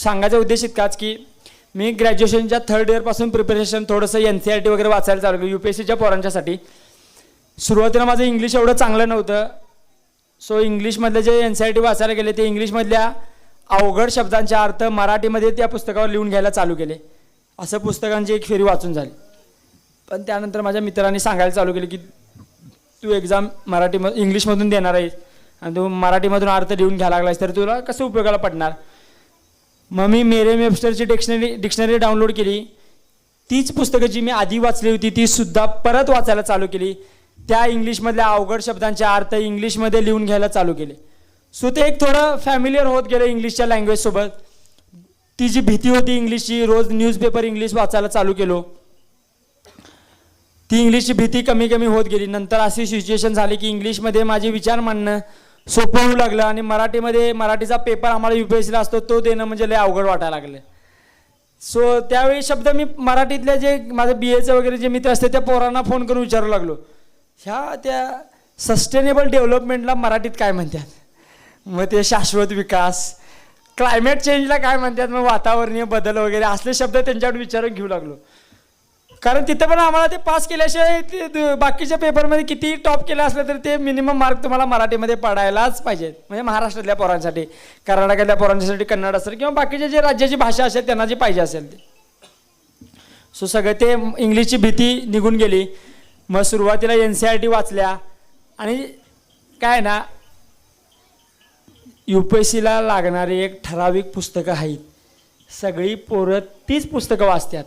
सांगायचा उद्देश इतकाच की मी ग्रॅज्युएशनच्या थर्ड इयरपासून प्रिपरेशन थोडंसं NCERT वगैरे वाचायला चालू केलं UPSCच्या पोरांच्यासाठी. सुरुवातीला माझं इंग्लिश एवढं चांगलं नव्हतं. सो इंग्लिशमधले जे NCERT वाचायला गेले ते इंग्लिशमधल्या अवघड शब्दांचे अर्थ मराठीमध्ये त्या पुस्तकावर लिहून घ्यायला चालू केले. असं पुस्तकांची एक फेरी वाचून झाली. पण त्यानंतर माझ्या मित्रांनी सांगायला चालू केले की तू एक्झाम इंग्लिशमधून देणार आहेस आणि तू मराठीमधून अर्थ लिहून घ्यायला लागलास तर तुला कसं उपयोगाला पडणार. मग मी मेरियम वेबस्टरची डिक्शनरी डाउनलोड केली. तीच पुस्तकं जी मी आधी वाचली होती ती सुद्धा परत वाचायला चालू केली. त्या इंग्लिशमधल्या अवघड शब्दांचे अर्थ इंग्लिशमध्ये लिहून घ्यायला चालू केले. सो ते एक थोडं फॅमिलियर होत गेलं इंग्लिशच्या लँग्वेजसोबत. ती जी भीती होती इंग्लिशची, रोज न्यूजपेपर इंग्लिश वाचायला चालू केलो. ती इंग्लिशची भीती कमी कमी होत गेली. नंतर अशी सिच्युएशन झाली की इंग्लिशमध्ये माझे विचार मांडणं सोपं होऊ लागलं आणि मराठीचा पेपर आम्हाला UPSCला असतो तो देणं म्हणजे लय अवघड वाटायला लागलं. सो त्यावेळी शब्द मी मराठीतले जे माझं BAचं वगैरे जे मित्र असते त्या पोरांना फोन करून विचारू लागलो, त्या सस्टेनेबल डेव्हलपमेंटला मराठीत काय म्हणतात. मग ते शाश्वत विकास, क्लायमेट चेंजला काय म्हणतात, मग वातावरणीय बदल वगैरे असले शब्द त्यांच्याकडे विचारून घेऊ लागलो. कारण तिथं पण आम्हाला ते पास केल्याशिवाय ते बाकीच्या पेपरमध्ये किती टॉप केलं असलं तर ते मिनिमम मार्क तुम्हाला मराठीमध्ये पडायलाच पाहिजेत. म्हणजे महाराष्ट्रातल्या पोरांसाठी, कर्नाटकातल्या पोरांसाठी कन्नड असेल किंवा बाकीच्या जे राज्याची भाषा असेल त्यांना जे पाहिजे असेल ते. सो सगळं ते इंग्लिशची भीती निघून गेली. मग सुरुवातीला NCERT वाचल्या आणि काय ना UPSCला लागणारी एक ठराविक पुस्तकं आहेत. सगळी पोरं तीच पुस्तकं वाचतात.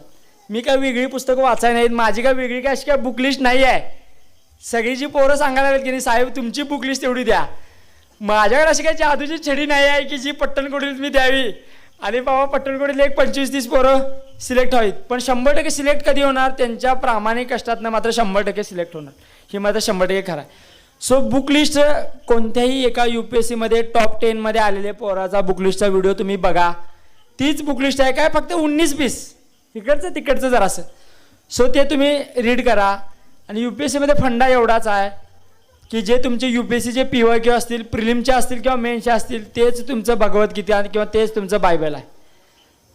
मी काय वेगळी पुस्तकं वाचायला नाहीत. माझी काय वेगळी काय अशी काय बुक लिस्ट नाही आहे. सगळी जी पोरं सांगायला लागेल की नाही साहेब तुमची बुक लिस्ट तेवढी द्या. माझ्याकडे अशी काय जादूची छडी नाही आहे की जी पट्टणकोडीत मी द्यावी आणि बाबा पट्टणकोडीतले एक 25-30 पोरं सिलेक्ट व्हावीत. पण 100% सिलेक्ट कधी होणार, त्यांच्या प्रामाणिक कष्टातनं मात्र 100% सिलेक्ट होणार. हे मात्र 100% खरं आहे. सो बुक लिस्ट कोणत्याही एका UPSCमध्ये टॉप 10मध्ये आलेले पोराचा बुक लिस्टचा व्हिडिओ तुम्ही बघा. तीच बुक लिस्ट आहे काय, फक्त 19 पीस इकडचं तिकडचं जरासं. सो ते तुम्ही रीड करा. आणि UPSCमध्ये फंडा एवढाच आहे की जे तुमचे UPSCचे PYQ असतील, प्रिलिमचे असतील किंवा मेन्सचे असतील तेच तुमचं भगवद्गीता किंवा तेच तुमचं बायबल आहे.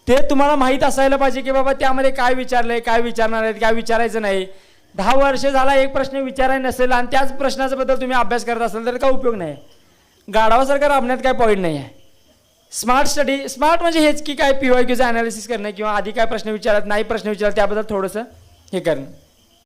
ते तुम्हाला माहीत असायला पाहिजे की बाबा त्यामध्ये काय विचारलं आहे, काय विचारणार आहेत, काय विचारायचं नाही. 10 वर्ष झाला एक प्रश्न विचारायला नसेल आणि त्याच प्रश्नाबद्दल तुम्ही अभ्यास करत असाल तर काय उपयोग नाही. गाढवासारखं राबण्यात काय पॉईंट नाही आहे. स्मार्ट म्हणजे हेच की काय PYQचं ॲनालिसिस करणं किंवा आधी काय प्रश्न विचारत नाही प्रश्न विचारत त्याबद्दल थोडंसं हे करणं.